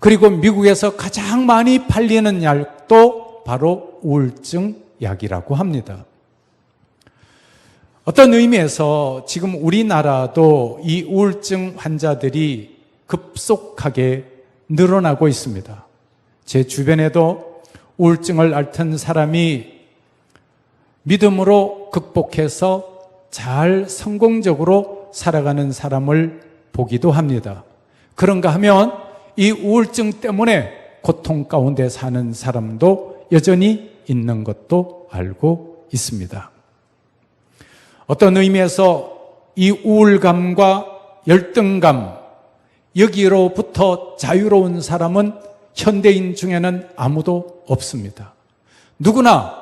그리고 미국에서 가장 많이 팔리는 약도 바로 우울증 약이라고 합니다. 어떤 의미에서 지금 우리나라도 이 우울증 환자들이 급속하게 늘어나고 있습니다. 제 주변에도 우울증을 앓던 사람이 믿음으로 극복해서 잘 성공적으로 살아가는 사람을 보기도 합니다. 그런가 하면 이 우울증 때문에 고통 가운데 사는 사람도 여전히 있는 것도 알고 있습니다. 어떤 의미에서 이 우울감과 열등감, 여기로부터 자유로운 사람은 현대인 중에는 아무도 없습니다. 누구나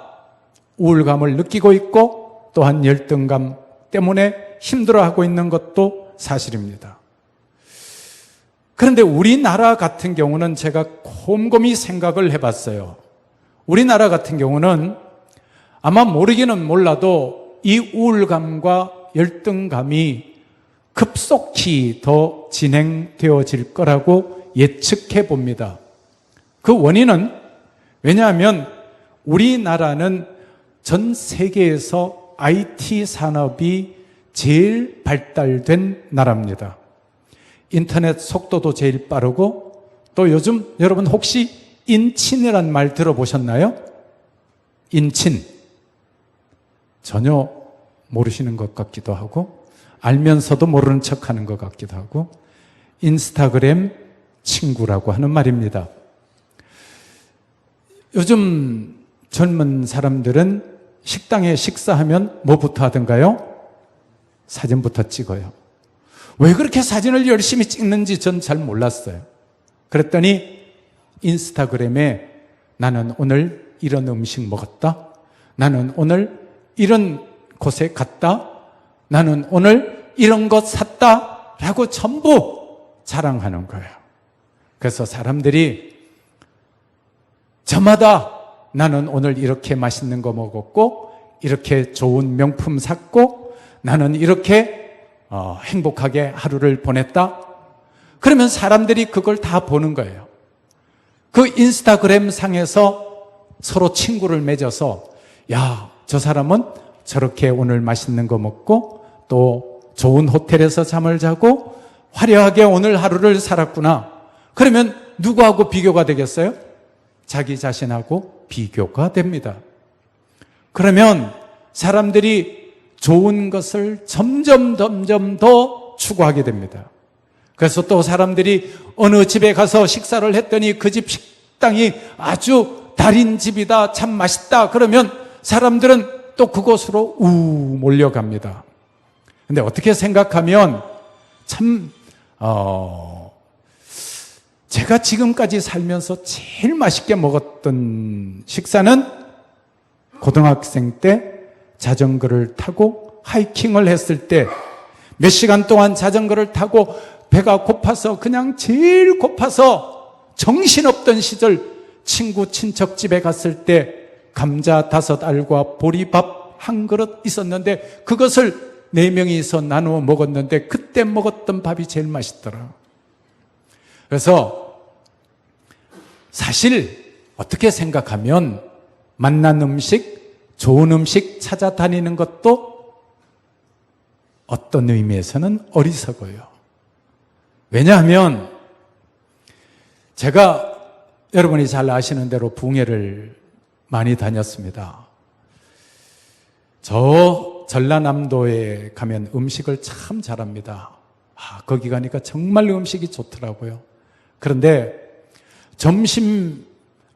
우울감을 느끼고 있고 또한 열등감 때문에 힘들어하고 있는 것도 사실입니다. 그런데 우리나라 같은 경우는 제가 곰곰이 생각을 해봤어요. 우리나라 같은 경우는 아마 모르기는 몰라도 이 우울감과 열등감이 급속히 더 진행되어질 거라고 예측해 봅니다. 그 원인은 왜냐하면 우리나라는 전 세계에서 IT 산업이 제일 발달된 나라입니다. 인터넷 속도도 제일 빠르고 또 요즘 여러분 혹시 인친이란 말 들어보셨나요? 인친. 전혀 모르시는 것 같기도 하고 알면서도 모르는 척하는 것 같기도 하고 인스타그램 친구라고 하는 말입니다. 요즘 젊은 사람들은 식당에 식사하면 뭐부터 하던가요? 사진부터 찍어요. 왜 그렇게 사진을 열심히 찍는지 전 잘 몰랐어요. 그랬더니 인스타그램에 나는 오늘 이런 음식 먹었다. 나는 오늘 이런 곳에 갔다. 나는 오늘 이런 것 샀다. 라고 전부 자랑하는 거예요. 그래서 사람들이 저마다 나는 오늘 이렇게 맛있는 거 먹었고 이렇게 좋은 명품 샀고 나는 이렇게 행복하게 하루를 보냈다. 그러면 사람들이 그걸 다 보는 거예요. 그 인스타그램 상에서 서로 친구를 맺어서 야, 저 사람은 저렇게 오늘 맛있는 거 먹고 또 좋은 호텔에서 잠을 자고 화려하게 오늘 하루를 살았구나. 그러면 누구하고 비교가 되겠어요? 자기 자신하고 비교가 됩니다. 그러면 사람들이 좋은 것을 점점 더 추구하게 됩니다. 그래서 또 사람들이 어느 집에 가서 식사를 했더니 그 집 식당이 아주 달인 집이다, 참 맛있다. 그러면 사람들은 또 그곳으로 몰려갑니다. 근데 어떻게 생각하면 참 제가 지금까지 살면서 제일 맛있게 먹었던 식사는 고등학생 때 자전거를 타고 하이킹을 했을 때 몇 시간 동안 자전거를 타고 배가 고파서 그냥 제일 고파서 정신없던 시절 친구 친척 집에 갔을 때 감자 5알과 보리밥 한 그릇 있었는데 그것을 4명이서 나누어 먹었는데 그때 먹었던 밥이 제일 맛있더라. 그래서 사실 어떻게 생각하면 맛난 음식, 좋은 음식 찾아다니는 것도 어떤 의미에서는 어리석어요. 왜냐하면 제가 여러분이 잘 아시는 대로 붕해를 많이 다녔습니다. 저 전라남도에 가면 음식을 참 잘합니다. 거기 가니까 정말 음식이 좋더라고요. 그런데 점심,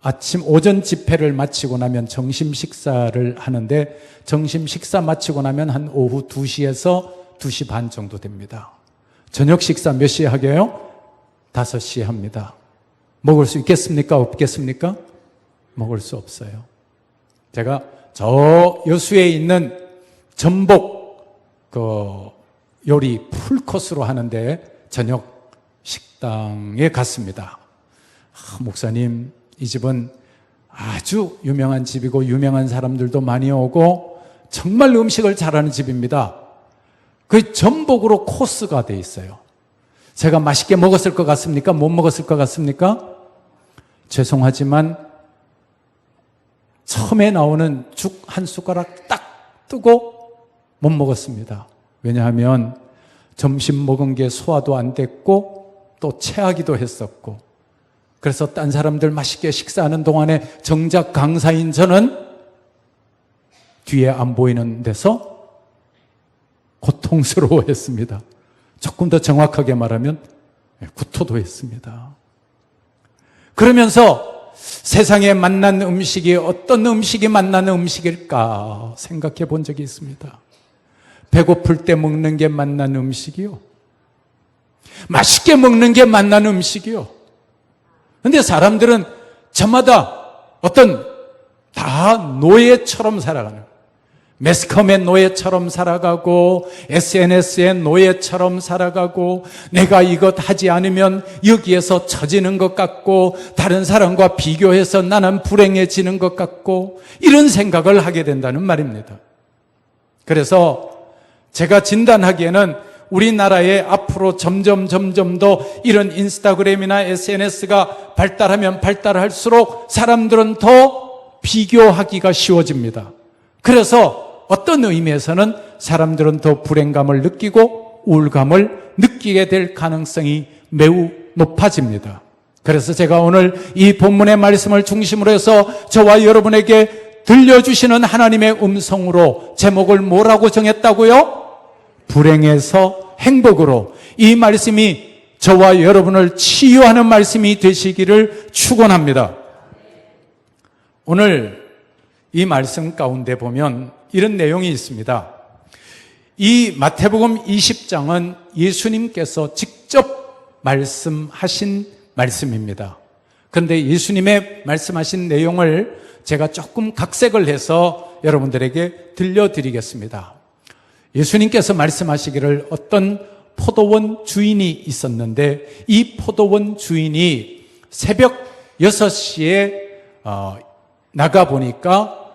아침, 오전 집회를 마치고 나면 점심 식사를 하는데 점심 식사 마치고 나면 한 오후 2시에서 2시 반 정도 됩니다. 저녁 식사 몇 시에 하게요? 5시에 합니다. 먹을 수 있겠습니까? 없겠습니까? 먹을 수 없어요. 제가 저 여수에 있는 전복 요리 풀코스로 하는데 저녁 식당에 갔습니다. 목사님, 이 집은 아주 유명한 집이고 유명한 사람들도 많이 오고 정말 음식을 잘하는 집입니다. 그 전복으로 코스가 돼 있어요. 제가 맛있게 먹었을 것 같습니까? 못 먹었을 것 같습니까? 죄송하지만 처음에 나오는 죽 한 숟가락 딱 뜨고 못 먹었습니다. 왜냐하면 점심 먹은 게 소화도 안 됐고 또 체하기도 했었고, 그래서 딴 사람들 맛있게 식사하는 동안에 정작 강사인 저는 뒤에 안 보이는 데서 고통스러워했습니다. 조금 더 정확하게 말하면 구토도 했습니다. 그러면서 세상에 만난 음식이 어떤 음식이 만나는 음식일까 생각해 본 적이 있습니다. 배고플 때 먹는 게 만나는 음식이요, 맛있게 먹는 게 만나는 음식이요. 근데 사람들은 저마다 다 노예처럼 살아가는, 매스컴의 노예처럼 살아가고 SNS의 노예처럼 살아가고, 내가 이것 하지 않으면 여기에서 처지는 것 같고 다른 사람과 비교해서 나는 불행해지는 것 같고, 이런 생각을 하게 된다는 말입니다. 그래서 제가 진단하기에는 우리나라에 앞으로 점점 더 이런 인스타그램이나 SNS가 발달하면 발달할수록 사람들은 더 비교하기가 쉬워집니다. 그래서 어떤 의미에서는 사람들은 더 불행감을 느끼고 우울감을 느끼게 될 가능성이 매우 높아집니다. 그래서 제가 오늘 이 본문의 말씀을 중심으로 해서 저와 여러분에게 들려주시는 하나님의 음성으로 제목을 뭐라고 정했다고요? 불행에서 행복으로. 이 말씀이 저와 여러분을 치유하는 말씀이 되시기를 축원합니다. 오늘 이 말씀 가운데 보면 이런 내용이 있습니다. 이 마태복음 20장은 예수님께서 직접 말씀하신 말씀입니다. 그런데 예수님의 말씀하신 내용을 제가 조금 각색을 해서 여러분들에게 들려드리겠습니다. 예수님께서 말씀하시기를 어떤 포도원 주인이 있었는데, 이 포도원 주인이 새벽 6시에 나가보니까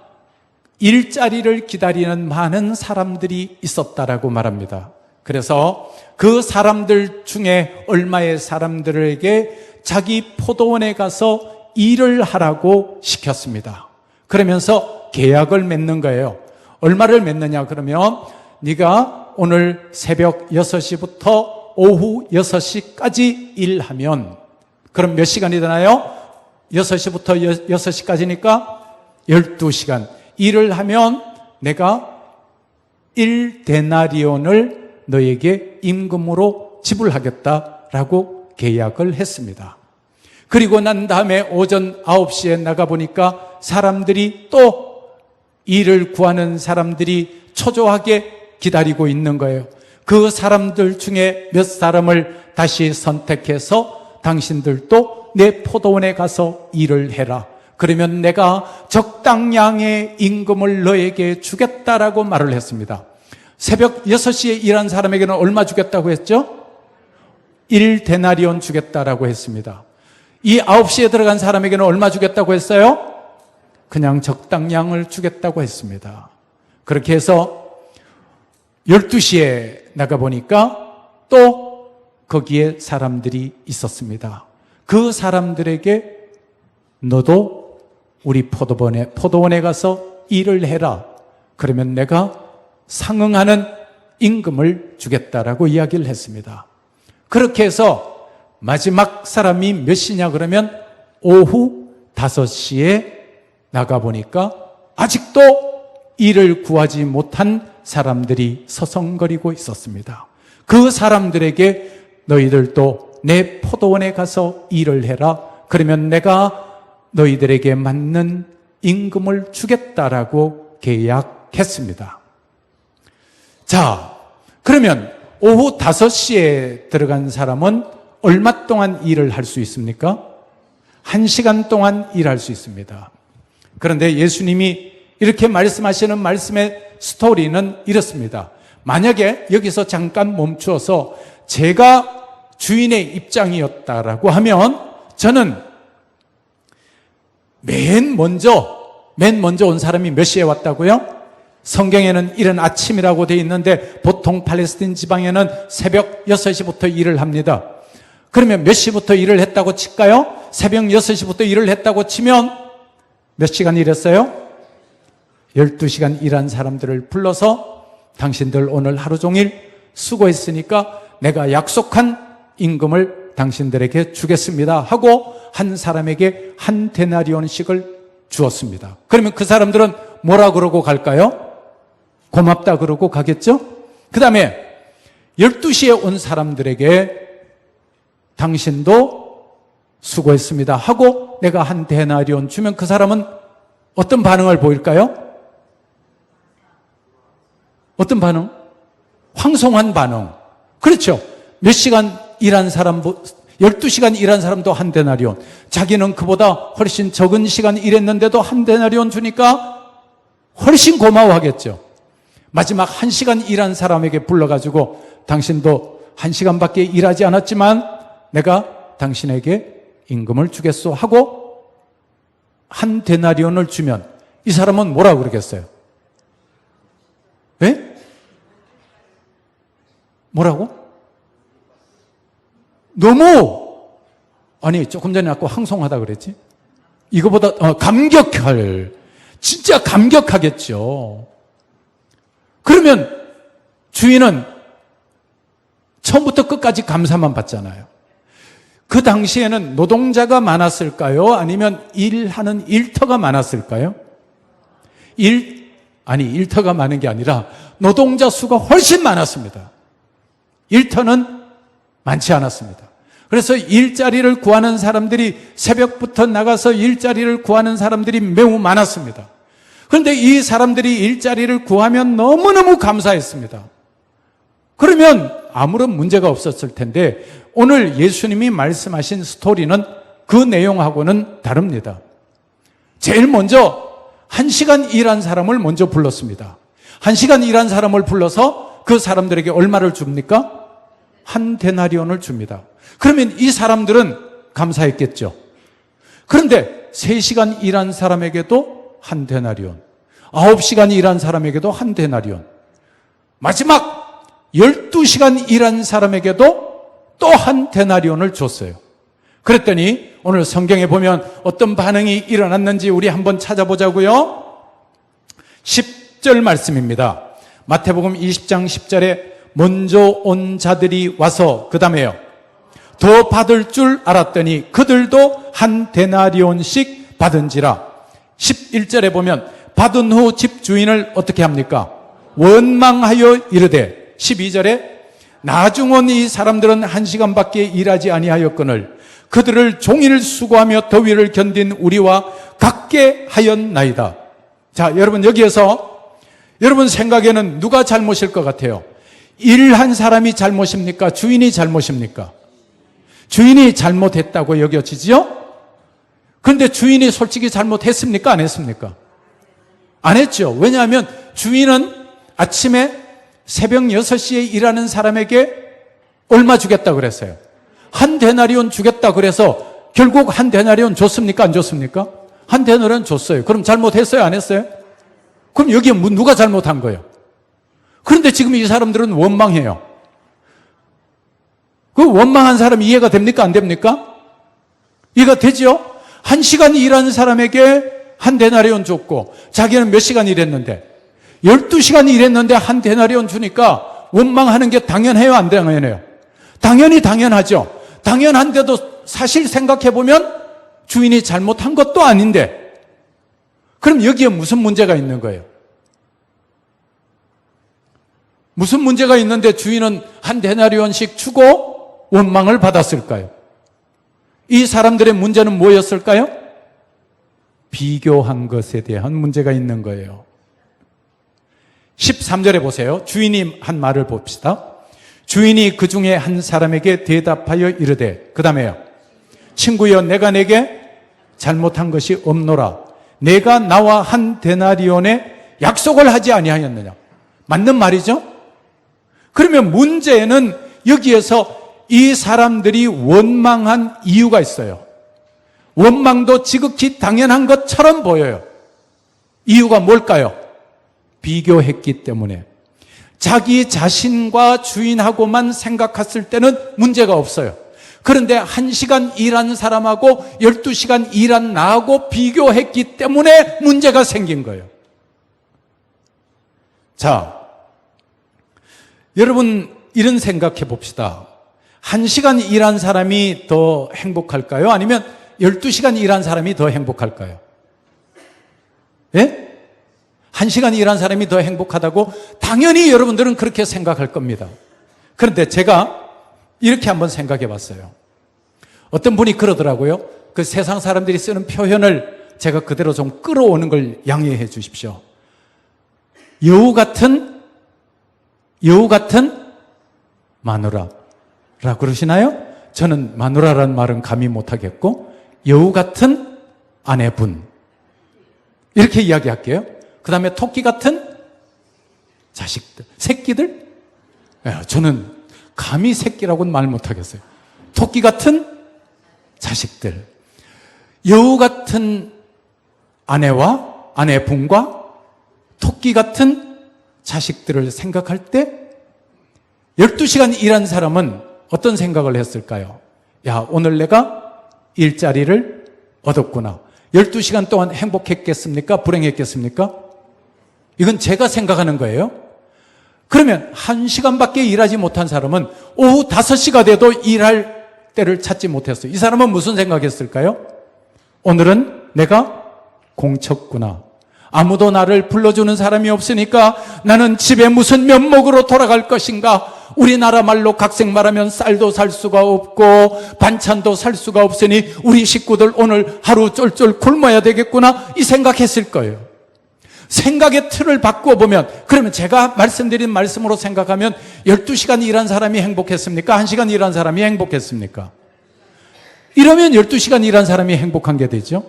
일자리를 기다리는 많은 사람들이 있었다라고 말합니다. 그래서 그 사람들 중에 얼마의 사람들에게 자기 포도원에 가서 일을 하라고 시켰습니다. 그러면서 계약을 맺는 거예요. 얼마를 맺느냐 그러면, 네가 오늘 새벽 6시부터 오후 6시까지 일하면, 그럼 몇 시간이 되나요? 6시부터 6시까지니까 12시간 일을 하면 내가 1데나리온을 너에게 임금으로 지불하겠다라고 계약을 했습니다. 그리고 난 다음에 오전 9시에 나가보니까 사람들이 또 일을 구하는 사람들이 초조하게 기다리고 있는 거예요. 그 사람들 중에 몇 사람을 다시 선택해서 당신들도 내 포도원에 가서 일을 해라. 그러면 내가 적당량의 임금을 너에게 주겠다라고 말을 했습니다. 새벽 6시에 일한 사람에게는 얼마 주겠다고 했죠? 1데나리온 주겠다라고 했습니다. 이 9시에 들어간 사람에게는 얼마 주겠다고 했어요? 그냥 적당량을 주겠다고 했습니다. 그렇게 해서 12시에 나가보니까 또 거기에 사람들이 있었습니다. 그 사람들에게 너도 우리 포도원에 가서 일을 해라. 그러면 내가 상응하는 임금을 주겠다라고 이야기를 했습니다. 그렇게 해서 마지막 사람이 몇 시냐 그러면 오후 5시에 나가보니까 아직도 일을 구하지 못한 사람들이 서성거리고 있었습니다. 그 사람들에게 너희들도 내 포도원에 가서 일을 해라. 그러면 내가 너희들에게 맞는 임금을 주겠다라고 계약했습니다. 자, 그러면 오후 5시에 들어간 사람은 얼마 동안 일을 할 수 있습니까? 1시간 동안 일할 수 있습니다. 그런데 예수님이 이렇게 말씀하시는 말씀의 스토리는 이렇습니다. 만약에 여기서 잠깐 멈추어서 제가 주인의 입장이었다라고 하면, 저는 맨 먼저 온 사람이 몇 시에 왔다고요? 성경에는 이른 아침이라고 되어 있는데 보통 팔레스틴 지방에는 새벽 6시부터 일을 합니다. 그러면 몇 시부터 일을 했다고 칠까요? 새벽 6시부터 일을 했다고 치면 몇 시간 일했어요? 12시간 일한 사람들을 불러서 당신들 오늘 하루 종일 수고했으니까 내가 약속한 임금을 당신들에게 주겠습니다 하고 한 사람에게 한 데나리온씩을 주었습니다. 그러면 그 사람들은 뭐라 그러고 갈까요? 고맙다 그러고 가겠죠? 그 다음에 12시에 온 사람들에게 당신도 수고했습니다 하고 내가 한 데나리온 주면 그 사람은 어떤 반응을 보일까요? 어떤 반응? 황송한 반응. 그렇죠. 몇 시간 일한 사람, 12시간 일한 사람도 한 데나리온. 자기는 그보다 훨씬 적은 시간 일했는데도 한 데나리온 주니까 훨씬 고마워하겠죠. 마지막 1시간 일한 사람에게 불러가지고 당신도 1시간밖에 일하지 않았지만 내가 당신에게 임금을 주겠소 하고 한 데나리온을 주면 이 사람은 뭐라고 그러겠어요? 왜? 뭐라고? 너무 아니 조금 전에 아까 황송하다 그랬지? 이거보다 감격할 진짜 감격하겠죠. 그러면 주인은 처음부터 끝까지 감사만 받잖아요. 그 당시에는 노동자가 많았을까요? 아니면 일하는 일터가 많았을까요? 일터가 많은 게 아니라 노동자 수가 훨씬 많았습니다. 일터는 많지 않았습니다. 그래서 일자리를 구하는 사람들이 새벽부터 나가서 일자리를 구하는 사람들이 매우 많았습니다. 그런데 이 사람들이 일자리를 구하면 너무너무 감사했습니다. 그러면 아무런 문제가 없었을 텐데 오늘 예수님이 말씀하신 스토리는 그 내용하고는 다릅니다. 제일 먼저 1시간 일한 사람을 먼저 불렀습니다. 1시간 일한 사람을 불러서 그 사람들에게 얼마를 줍니까? 한 데나리온을 줍니다. 그러면 이 사람들은 감사했겠죠. 그런데 3시간 일한 사람에게도 한 데나리온, 9시간 일한 사람에게도 한 데나리온, 마지막 12시간 일한 사람에게도 또 한 데나리온을 줬어요. 그랬더니 오늘 성경에 보면 어떤 반응이 일어났는지 우리 한번 찾아보자고요. 10절 말씀입니다. 마태복음 20장 10절에 먼저 온 자들이 와서 그 다음에요. 더 받을 줄 알았더니 그들도 한 데나리온씩 받은지라. 11절에 보면 받은 후 집주인을 어떻게 합니까? 원망하여 이르되 12절에 나중 온 이 사람들은 1시간밖에 일하지 아니하였거늘 그들을 종일 수고하며 더위를 견딘 우리와 같게 하였나이다. 자, 여러분 여기에서 여러분 생각에는 누가 잘못일 것 같아요? 일한 사람이 잘못입니까? 주인이 잘못입니까? 주인이 잘못했다고 여겨지죠? 그런데 주인이 솔직히 잘못했습니까? 안 했습니까? 안 했죠. 왜냐하면 주인은 아침에 새벽 6시에 일하는 사람에게 얼마 주겠다 그랬어요? 한 데나리온 주겠다 그래서 결국 한 데나리온 줬습니까? 안 줬습니까? 한 데나리온 줬어요. 그럼 잘못했어요? 안 했어요? 그럼 여기에 누가 잘못한 거예요? 그런데 지금 이 사람들은 원망해요. 그 원망한 사람 이해가 됩니까? 안 됩니까? 이해가 되죠? 1시간 일하는 사람에게 한 데나리온 줬고 자기는 몇 시간 일했는데 12시간 일했는데 한 데나리온 주니까 원망하는 게 당연해요? 안 당연해요? 당연히 당연하죠. 당연한데도 사실 생각해보면 주인이 잘못한 것도 아닌데 그럼 여기에 무슨 문제가 있는 거예요? 무슨 문제가 있는데 주인은 한 데나리온씩 주고 원망을 받았을까요? 이 사람들의 문제는 뭐였을까요? 비교한 것에 대한 문제가 있는 거예요. 13절에 보세요. 주인이 한 말을 봅시다. 주인이 그 중에 한 사람에게 대답하여 이르되 그 다음에요. 친구여 내가 내게 잘못한 것이 없노라. 내가 나와 한 데나리온의 약속을 하지 아니하였느냐. 맞는 말이죠? 그러면 문제는 여기에서 이 사람들이 원망한 이유가 있어요. 원망도 지극히 당연한 것처럼 보여요. 이유가 뭘까요? 비교했기 때문에. 자기 자신과 주인하고만 생각했을 때는 문제가 없어요. 그런데 1시간 일한 사람하고 12시간 일한 나하고 비교했기 때문에 문제가 생긴 거예요. 자, 여러분 이런 생각해 봅시다. 1시간 일한 사람이 더 행복할까요? 아니면 12시간 일한 사람이 더 행복할까요? 예? 1시간 일한 사람이 더 행복하다고 당연히 여러분들은 그렇게 생각할 겁니다. 그런데 제가 이렇게 한번 생각해 봤어요. 어떤 분이 그러더라고요. 그 세상 사람들이 쓰는 표현을 제가 그대로 좀 끌어오는 걸 양해해 주십시오. 여우 같은 마누라라고 그러시나요? 저는 마누라라는 말은 감히 못하겠고 여우 같은 아내분 이렇게 이야기할게요. 그 다음에 토끼 같은 자식들, 새끼들? 저는 감히 새끼라고는 말 못하겠어요. 토끼 같은 자식들. 여우 같은 아내와 아내분과 토끼 같은 자식들을 생각할 때 12시간 일한 사람은 어떤 생각을 했을까요? 야, 오늘 내가 일자리를 얻었구나. 12시간 동안 행복했겠습니까? 불행했겠습니까? 이건 제가 생각하는 거예요. 그러면 1시간밖에 일하지 못한 사람은 오후 5시가 돼도 일할 때를 찾지 못했어요. 이 사람은 무슨 생각했을까요? 오늘은 내가 공쳤구나. 아무도 나를 불러주는 사람이 없으니까 나는 집에 무슨 면목으로 돌아갈 것인가? 우리나라 말로 각색 말하면 쌀도 살 수가 없고 반찬도 살 수가 없으니 우리 식구들 오늘 하루 쫄쫄 굶어야 되겠구나 이 생각했을 거예요. 생각의 틀을 바꾸어 보면 그러면 제가 말씀드린 말씀으로 생각하면 12시간 일한 사람이 행복했습니까? 1시간 일한 사람이 행복했습니까? 이러면 12시간 일한 사람이 행복한 게 되죠.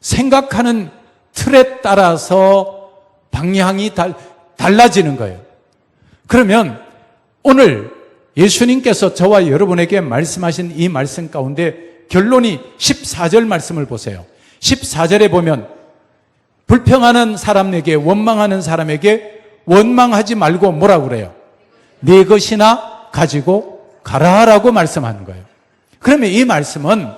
생각하는 틀에 따라서 방향이 달라지는 거예요. 그러면 오늘 예수님께서 저와 여러분에게 말씀하신 이 말씀 가운데 결론이 14절 말씀을 보세요. 14절에 보면 불평하는 사람에게 원망하는 사람에게 원망하지 말고 뭐라고 그래요? 네 것이나 가지고 가라라고 말씀하는 거예요. 그러면 이 말씀은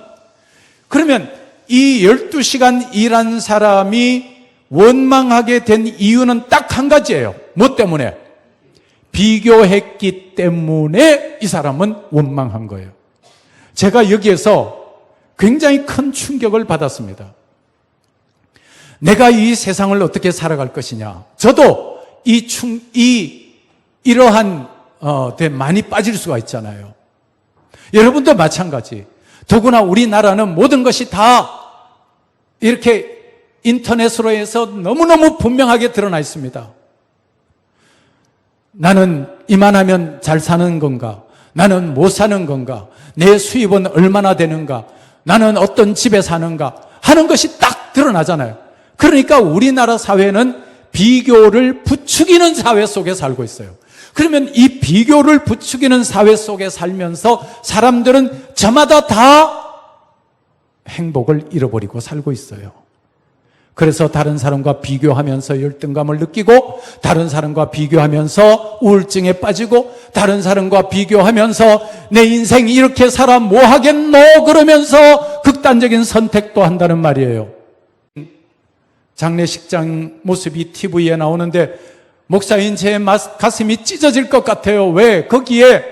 그러면 이 12시간 일한 사람이 원망하게 된 이유는 딱 한 가지예요. 뭐 때문에? 비교했기 때문에 이 사람은 원망한 거예요. 제가 여기에서 굉장히 큰 충격을 받았습니다. 내가 이 세상을 어떻게 살아갈 것이냐. 저도 이러한 데 많이 빠질 수가 있잖아요. 여러분도 마찬가지. 더구나 우리나라는 모든 것이 다 이렇게 인터넷으로 해서 너무너무 분명하게 드러나 있습니다. 나는 이만하면 잘 사는 건가? 나는 못 사는 건가? 내 수입은 얼마나 되는가? 나는 어떤 집에 사는가? 하는 것이 딱 드러나잖아요. 그러니까 우리나라 사회는 비교를 부추기는 사회 속에 살고 있어요. 그러면 이 비교를 부추기는 사회 속에 살면서 사람들은 저마다 다 행복을 잃어버리고 살고 있어요. 그래서 다른 사람과 비교하면서 열등감을 느끼고 다른 사람과 비교하면서 우울증에 빠지고 다른 사람과 비교하면서 내 인생 이렇게 살아 뭐 하겠노 그러면서 극단적인 선택도 한다는 말이에요. 장례식장 모습이 TV에 나오는데 목사인 제 가슴이 찢어질 것 같아요. 왜? 거기에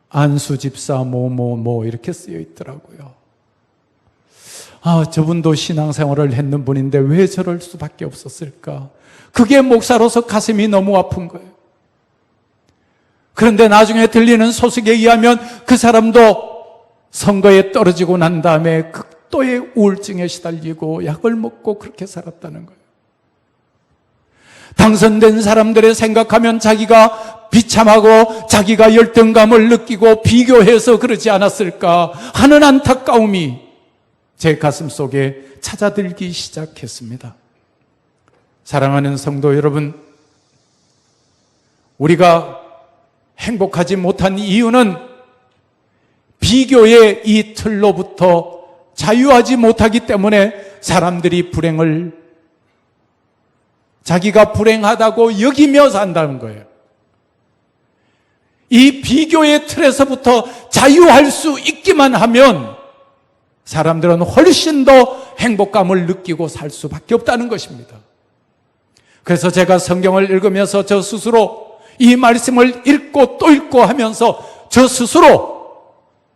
안수 집사 뭐 이렇게 쓰여 있더라고요. 저분도 신앙생활을 했는 분인데 왜 저럴 수밖에 없었을까? 그게 목사로서 가슴이 너무 아픈 거예요. 그런데 나중에 들리는 소식에 의하면 그 사람도 선거에 떨어지고 난 다음에 극도의 우울증에 시달리고 약을 먹고 그렇게 살았다는 거예요. 당선된 사람들의 생각하면 자기가 비참하고 자기가 열등감을 느끼고 비교해서 그러지 않았을까 하는 안타까움이 제 가슴 속에 찾아들기 시작했습니다. 사랑하는 성도 여러분, 우리가 행복하지 못한 이유는 비교의 이 틀로부터 자유하지 못하기 때문에 사람들이 불행을 자기가 불행하다고 여기며 산다는 거예요. 이 비교의 틀에서부터 자유할 수 있기만 하면 사람들은 훨씬 더 행복감을 느끼고 살 수밖에 없다는 것입니다. 그래서 제가 성경을 읽으면서 저 스스로 이 말씀을 읽고 또 읽고 하면서 저 스스로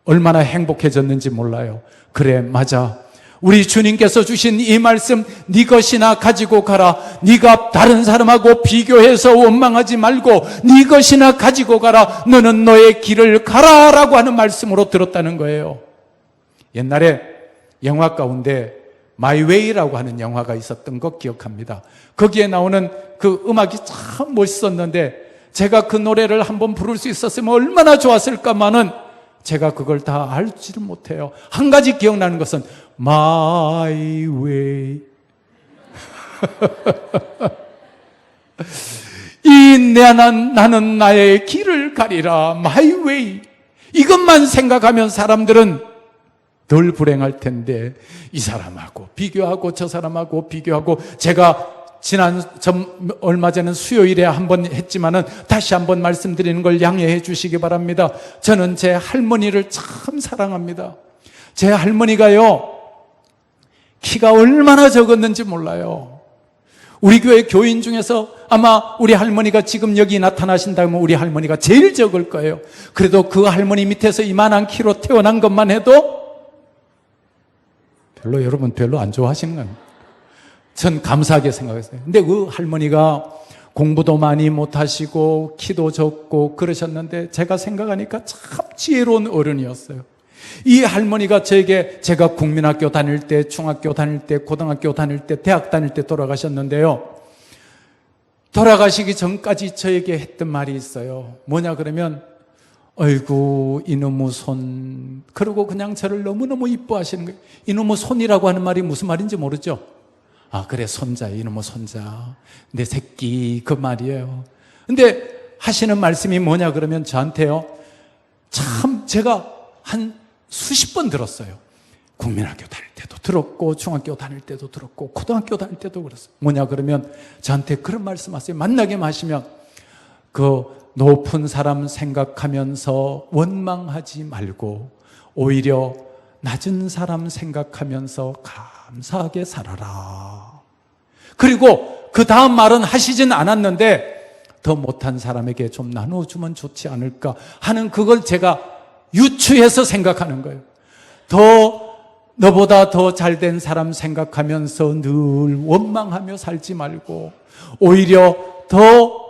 얼마나 행복해졌는지 몰라요. 그래, 맞아. 우리 주님께서 주신 이 말씀, 네 것이나 가지고 가라. 네가 다른 사람하고 비교해서 원망하지 말고 네 것이나 가지고 가라. 너는 너의 길을 가라라고 하는 말씀으로 들었다는 거예요. 옛날에 영화 가운데 마이웨이라고 하는 영화가 있었던 거 기억합니다. 거기에 나오는 그 음악이 참 멋있었는데 제가 그 노래를 한번 부를 수 있었으면 얼마나 좋았을까마는 제가 그걸 다 알지를 못해요. 한 가지 기억나는 것은 My way 나는 나의 길을 가리라. My way. 이것만 생각하면 사람들은 덜 불행할 텐데 이 사람하고 비교하고 저 사람하고 비교하고 제가 얼마 전에 수요일에 한번 했지만은 다시 한번 말씀드리는 걸 양해해 주시기 바랍니다. 저는 제 할머니를 참 사랑합니다. 제 할머니가요, 키가 얼마나 적었는지 몰라요. 우리 교회 교인 중에서 아마 우리 할머니가 지금 여기 나타나신다면 우리 할머니가 제일 적을 거예요. 그래도 그 할머니 밑에서 이만한 키로 태어난 것만 해도 여러분 별로 안 좋아하시는 건 전 감사하게 생각했어요. 근데 그 할머니가 공부도 많이 못하시고 키도 적고 그러셨는데 제가 생각하니까 참 지혜로운 어른이었어요. 이 할머니가 제가 국민학교 다닐 때, 중학교 다닐 때, 고등학교 다닐 때, 대학 다닐 때 돌아가셨는데요. 돌아가시기 전까지 저에게 했던 말이 있어요. 뭐냐 그러면 어이구 이놈의 손, 그러고 그냥 저를 너무너무 이뻐하시는 거예요. 이놈의 손이라고 하는 말이 무슨 말인지 모르죠? 아 그래, 손자, 이놈의 손자, 내 새끼, 그 말이에요. 근데 하시는 말씀이 뭐냐 그러면 저한테요, 참 제가 한 수십 번 들었어요. 국민학교 다닐 때도 들었고 중학교 다닐 때도 들었고 고등학교 다닐 때도 그랬어요. 뭐냐 그러면 저한테 그런 말씀하세요. 만나게 마시면 그 높은 사람 생각하면서 원망하지 말고 오히려 낮은 사람 생각하면서 감사하게 살아라. 그리고 그 다음 말은 하시진 않았는데 더 못한 사람에게 좀 나눠주면 좋지 않을까 하는 그걸 제가 유추해서 생각하는 거예요. 너보다 더 잘된 사람 생각하면서 늘 원망하며 살지 말고 오히려 더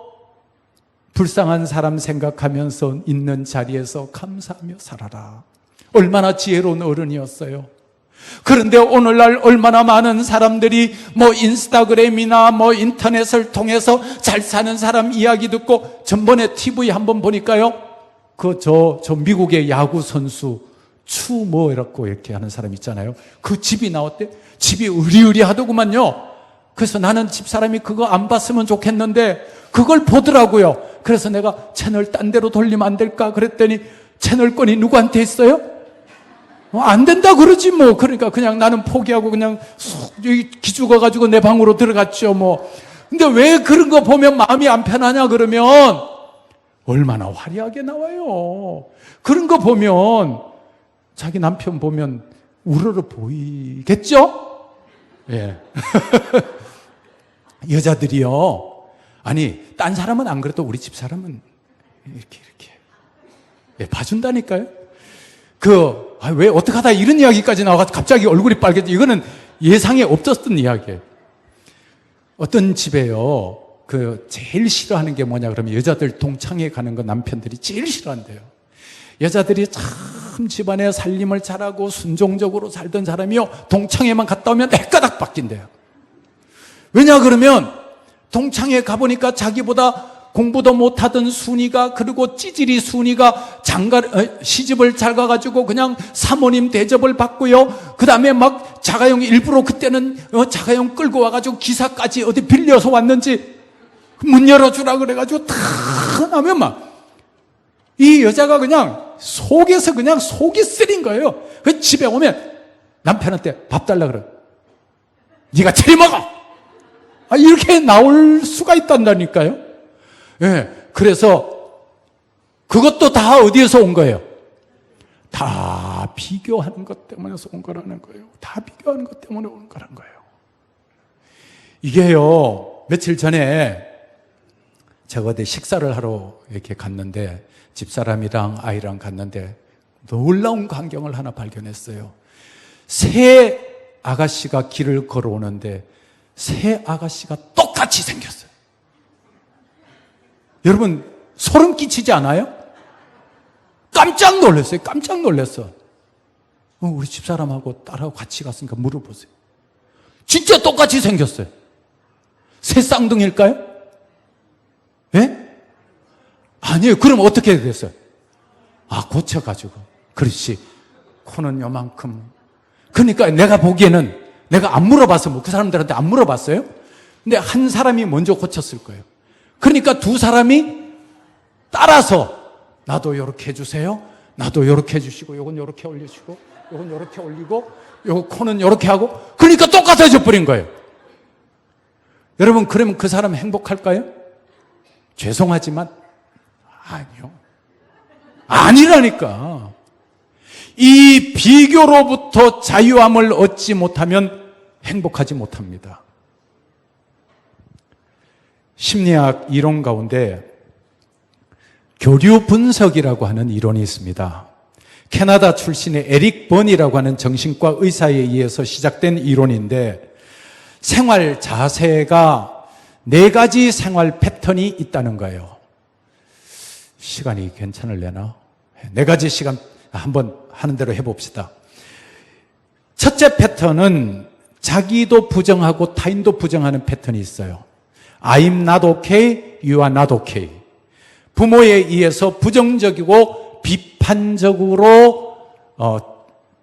불쌍한 사람 생각하면서 있는 자리에서 감사하며 살아라. 얼마나 지혜로운 어른이었어요. 그런데 오늘날 얼마나 많은 사람들이 인스타그램이나 인터넷을 통해서 잘 사는 사람 이야기 듣고 전번에 TV 한번 보니까요. 저 미국의 야구 선수 이라고 이렇게 하는 사람 있잖아요. 그 집이 나왔대. 집이 으리으리하더구만요. 그래서 나는 집사람이 그거 안 봤으면 좋겠는데 그걸 보더라고요. 그래서 내가 채널 딴 데로 돌리면 안 될까 그랬더니 채널권이 누구한테 있어요? 안 된다 그러지 뭐. 그러니까 그냥 나는 포기하고 그냥 기죽어가지고 내 방으로 들어갔죠 뭐. 근데 왜 그런 거 보면 마음이 안 편하냐 그러면 얼마나 화려하게 나와요. 그런 거 보면 자기 남편 보면 우러러 보이겠죠? 예. 여자들이요. 아니, 딴 사람은 안 그래도 우리 집 사람은 이렇게. 예, 봐준다니까요? 왜 어떻게 하다 이런 이야기까지 나와가지고 갑자기 얼굴이 빨개져. 이거는 예상에 없었던 이야기예요. 어떤 집에요. 제일 싫어하는 게 뭐냐 그러면 여자들 동창회 가는 거 남편들이 제일 싫어한대요. 여자들이 참 집안에 살림을 잘하고 순종적으로 살던 사람이요. 동창회만 갔다 오면 해가닥 바뀐대요. 왜냐 그러면 동창회 가보니까 자기보다 공부도 못하던 순이가 그리고 찌질이 순이가 시집을 잘 가가지고 그냥 사모님 대접을 받고요. 그 다음에 막 자가용 일부러 그때는 자가용 끌고 와가지고 기사까지 어디 빌려서 왔는지 문 열어주라 그래가지고 다 나면 막 이 여자가 그냥 속에서 그냥 속이 쓰린 거예요. 그 집에 오면 남편한테 밥 달라 그래. 네가 차려 먹어. 이렇게 나올 수가 있단다니까요. 예, 그래서 그것도 다 어디에서 온 거예요? 다 비교하는 것 때문에서 온 거라는 거예요. 다 비교하는 것 때문에 온 거라는 거예요. 이게요, 며칠 전에 제가 어디 식사를 하러 이렇게 갔는데, 집사람이랑 아이랑 갔는데 놀라운 광경을 하나 발견했어요. 새 아가씨가 길을 걸어오는데 새 아가씨가 똑같이 생겼어요. 여러분, 소름 끼치지 않아요? 깜짝 놀랐어요. 깜짝 놀랐어. 우리 집사람하고 딸하고 같이 갔으니까 물어보세요. 진짜 똑같이 생겼어요. 새 쌍둥이일까요? 예? 아니에요. 그럼 어떻게 됐어요? 고쳐가지고. 그렇지. 코는 요만큼. 그러니까 내가 보기에는, 내가 안 물어봤어요. 그 사람들한테 안 물어봤어요. 근데 한 사람이 먼저 고쳤을 거예요. 그러니까 두 사람이 따라서, 나도 요렇게 해주세요. 나도 요렇게 해주시고, 요건 요렇게 올려주시고, 요건 요렇게 올리고, 요 코는 요렇게 하고, 그러니까 똑같아져 버린 거예요. 여러분, 그러면 그 사람 행복할까요? 죄송하지만 아니요. 아니라니까. 이 비교로부터 자유함을 얻지 못하면 행복하지 못합니다. 심리학 이론 가운데 교류 분석이라고 하는 이론이 있습니다. 캐나다 출신의 에릭 번이라고 하는 정신과 의사에 의해서 시작된 이론인데, 생활 자세가 4가지 생활 패턴이 있다는 거예요. 시간이 괜찮을래나? 4가지 시간 한번 하는 대로 해봅시다. 첫째 패턴은 자기도 부정하고 타인도 부정하는 패턴이 있어요. I'm not okay, you are not okay. 부모에 의해서 부정적이고 비판적으로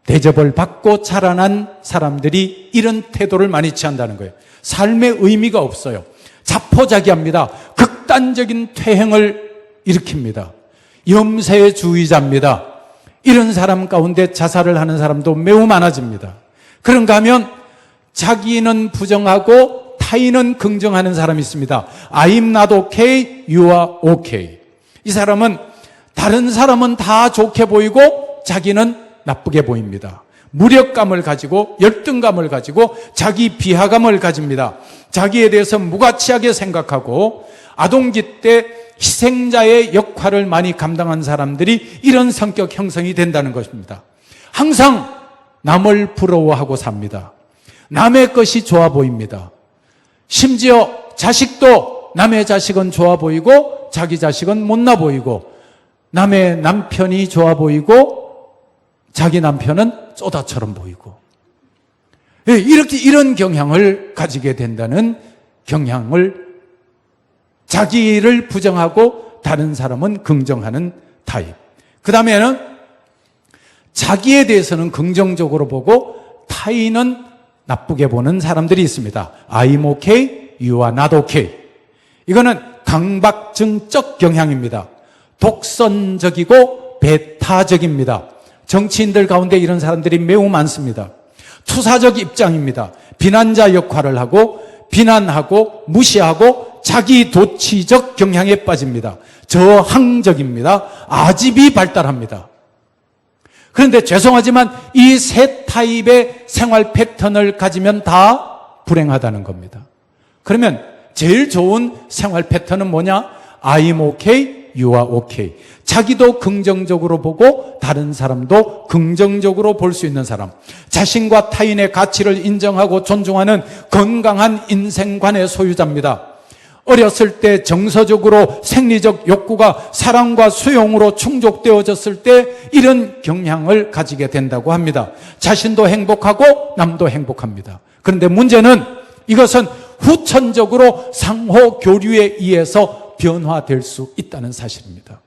대접을 받고 자라난 사람들이 이런 태도를 많이 취한다는 거예요. 삶의 의미가 없어요. 자포자기합니다. 극단적인 퇴행을 일으킵니다. 염세주의자입니다. 이런 사람 가운데 자살을 하는 사람도 매우 많아집니다. 그런가 하면 자기는 부정하고 타인은 긍정하는 사람이 있습니다. I'm not okay, you are okay. 이 사람은 다른 사람은 다 좋게 보이고 자기는 나쁘게 보입니다. 무력감을 가지고 열등감을 가지고 자기 비하감을 가집니다. 자기에 대해서 무가치하게 생각하고 아동기 때 희생자의 역할을 많이 감당한 사람들이 이런 성격 형성이 된다는 것입니다. 항상 남을 부러워하고 삽니다. 남의 것이 좋아 보입니다. 심지어 자식도 남의 자식은 좋아 보이고 자기 자식은 못나 보이고, 남의 남편이 좋아 보이고 자기 남편은 쪼다처럼 보이고, 이렇게 이런 경향을 가지게 된다는 경향을, 자기를 부정하고 다른 사람은 긍정하는 타입. 그 다음에는 자기에 대해서는 긍정적으로 보고 타인은 나쁘게 보는 사람들이 있습니다. I'm okay, you are not okay. 이거는 강박증적 경향입니다. 독선적이고 배타적입니다. 정치인들 가운데 이런 사람들이 매우 많습니다. 투사적 입장입니다. 비난자 역할을 하고 비난하고 무시하고 자기 도취적 경향에 빠집니다. 저항적입니다. 아집이 발달합니다. 그런데 죄송하지만 이 세 타입의 생활 패턴을 가지면 다 불행하다는 겁니다. 그러면 제일 좋은 생활 패턴은 뭐냐? I'm okay, you are okay. 자기도 긍정적으로 보고 다른 사람도 긍정적으로 볼 수 있는 사람, 자신과 타인의 가치를 인정하고 존중하는 건강한 인생관의 소유자입니다. 어렸을 때 정서적으로 생리적 욕구가 사랑과 수용으로 충족되어졌을 때 이런 경향을 가지게 된다고 합니다. 자신도 행복하고 남도 행복합니다. 그런데 문제는 이것은 후천적으로 상호 교류에 의해서 변화될 수 있다는 사실입니다.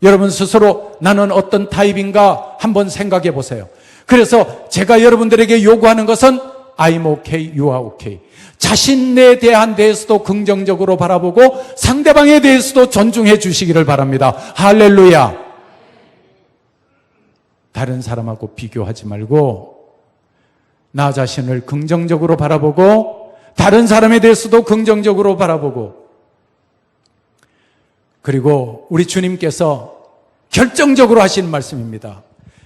여러분 스스로 나는 어떤 타입인가 한번 생각해 보세요. 그래서 제가 여러분들에게 요구하는 것은 I'm okay, you are okay. 자신에 대해서도 긍정적으로 바라보고 상대방에 대해서도 존중해 주시기를 바랍니다. 할렐루야. 다른 사람하고 비교하지 말고 나 자신을 긍정적으로 바라보고 다른 사람에 대해서도 긍정적으로 바라보고, 그리고 우리 주님께서 결정적으로 하시는 말씀입니다.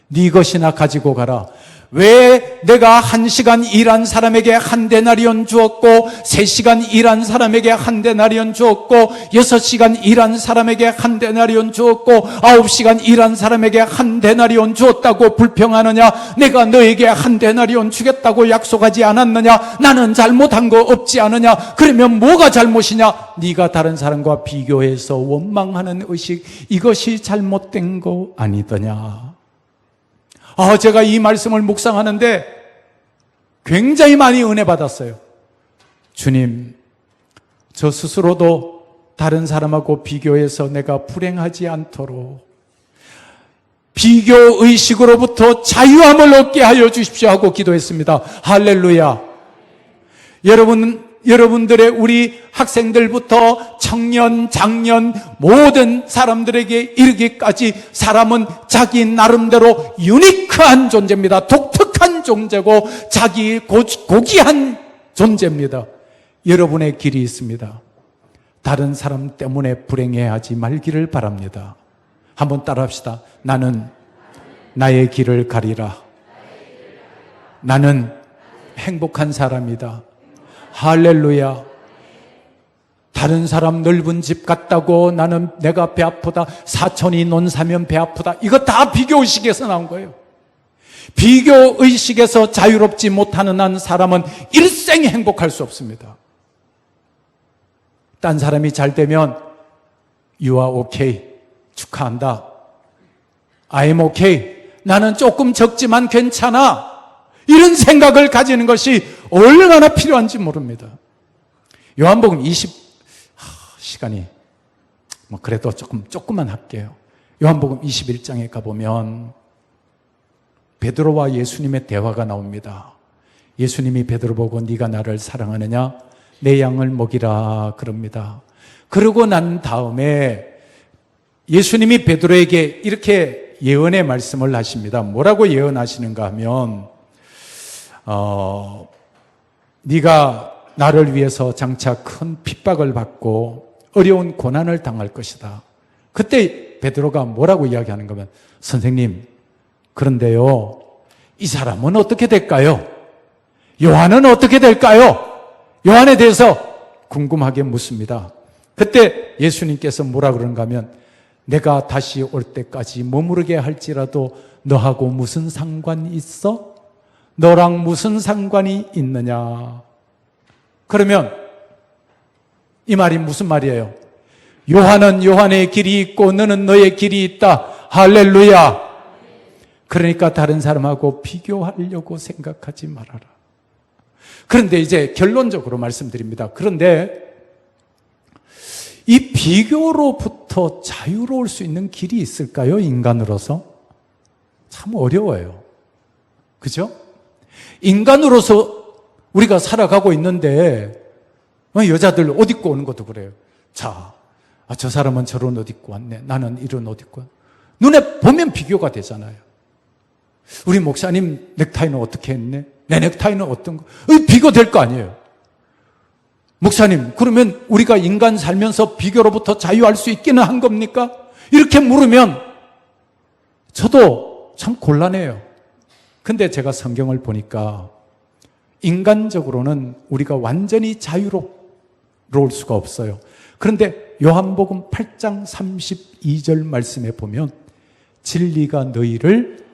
네 것이나 가지고 가라. 왜 내가 1시간 일한 사람에게 한 데나리온 주었고 3시간 일한 사람에게 한 데나리온 주었고 6시간 일한 사람에게 한 데나리온 주었고 9시간 일한 사람에게 한 데나리온 주었다고 불평하느냐? 내가 너에게 한 데나리온 주겠다고 약속하지 않았느냐? 나는 잘못한 거 없지 않느냐? 그러면 뭐가 잘못이냐? 네가 다른 사람과 비교해서 원망하는 의식, 이것이 잘못된 거 아니더냐? 제가 이 말씀을 묵상하는데 굉장히 많이 은혜 받았어요. 주님, 저 스스로도 다른 사람하고 비교해서 내가 불행하지 않도록 비교의식으로부터 자유함을 얻게 하여 주십시오 하고 기도했습니다. 할렐루야. 여러분들의 우리 학생들부터 청년, 장년 모든 사람들에게 이르기까지 사람은 자기 나름대로 유니크한 존재입니다. 독특한 존재고 자기 고귀한 존재입니다. 여러분의 길이 있습니다. 다른 사람 때문에 불행해하지 말기를 바랍니다. 한번 따라합시다. 나는 나의 길을 가리라. 나는 행복한 사람이다. 할렐루야. 다른 사람 넓은 집 같다고 나는 내가 배 아프다. 사촌이 논 사면 배 아프다. 이거 다 비교의식에서 나온 거예요. 비교의식에서 자유롭지 못하는 한 사람은 일생 행복할 수 없습니다. 딴 사람이 잘 되면 You are okay. 축하한다. I'm okay. 나는 조금 적지만 괜찮아. 이런 생각을 가지는 것이 얼마나 필요한지 모릅니다. 요한복음 시간이 그래도 조금만 할게요. 요한복음 21장에 가보면 베드로와 예수님의 대화가 나옵니다. 예수님이 베드로 보고 네가 나를 사랑하느냐? 내 양을 먹이라 그럽니다. 그러고 난 다음에 예수님이 베드로에게 이렇게 예언의 말씀을 하십니다. 뭐라고 예언하시는가 하면 네가 나를 위해서 장차 큰 핍박을 받고 어려운 고난을 당할 것이다. 그때 베드로가 뭐라고 이야기하는 거면 선생님, 그런데요, 이 사람은 어떻게 될까요? 요한은 어떻게 될까요? 요한에 대해서 궁금하게 묻습니다. 그때 예수님께서 뭐라 그러는가 하면 내가 다시 올 때까지 머무르게 할지라도 너하고 무슨 상관이 있어? 너랑 무슨 상관이 있느냐? 그러면 이 말이 무슨 말이에요? 요한은 요한의 길이 있고 너는 너의 길이 있다. 할렐루야. 그러니까 다른 사람하고 비교하려고 생각하지 말아라. 그런데 이제 결론적으로 말씀드립니다. 그런데 이 비교로부터 자유로울 수 있는 길이 있을까요? 인간으로서? 참 어려워요. 그죠? 인간으로서 우리가 살아가고 있는데 여자들 옷 입고 오는 것도 그래요. 자, 저 사람은 저런 옷 입고 왔네. 나는 이런 옷 입고 왔네. 눈에 보면 비교가 되잖아요. 우리 목사님 넥타이는 어떻게 했네? 내 넥타이는 어떤 거? 비교될 거 아니에요. 목사님, 그러면 우리가 인간 살면서 비교로부터 자유할 수 있기는 한 겁니까? 이렇게 물으면 저도 참 곤란해요. 근데 제가 성경을 보니까 인간적으로는 우리가 완전히 자유로울 수가 없어요. 그런데 요한복음 8장 32절 말씀에 보면 진리가 너희를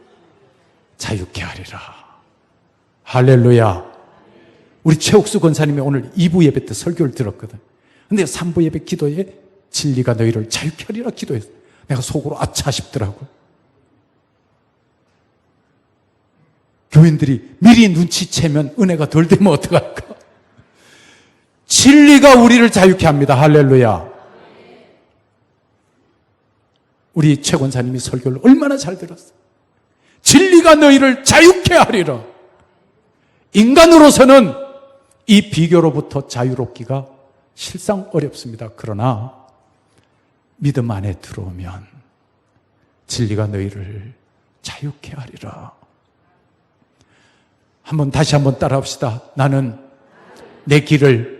자유케 하리라. 할렐루야. 우리 최옥수 권사님이 오늘 2부 예배 때 설교를 들었거든. 근데 3부 예배 기도에 진리가 너희를 자유케 하리라 기도했어. 내가 속으로 아차 싶더라고요. 교인들이 미리 눈치채면 은혜가 덜 되면 어떡할까? 진리가 우리를 자유케 합니다. 할렐루야. 우리 최 권사님이 설교를 얼마나 잘 들었어. 진리가 너희를 자유케 하리라. 인간으로서는 이 비교로부터 자유롭기가 실상 어렵습니다. 그러나 믿음 안에 들어오면 진리가 너희를 자유케 하리라. 다시 한번 따라합시다. 나는 내 길을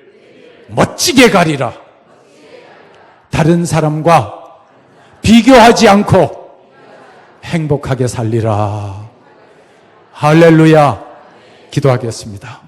멋지게 가리라. 다른 사람과 비교하지 않고 행복하게 살리라. 할렐루야. 기도하겠습니다.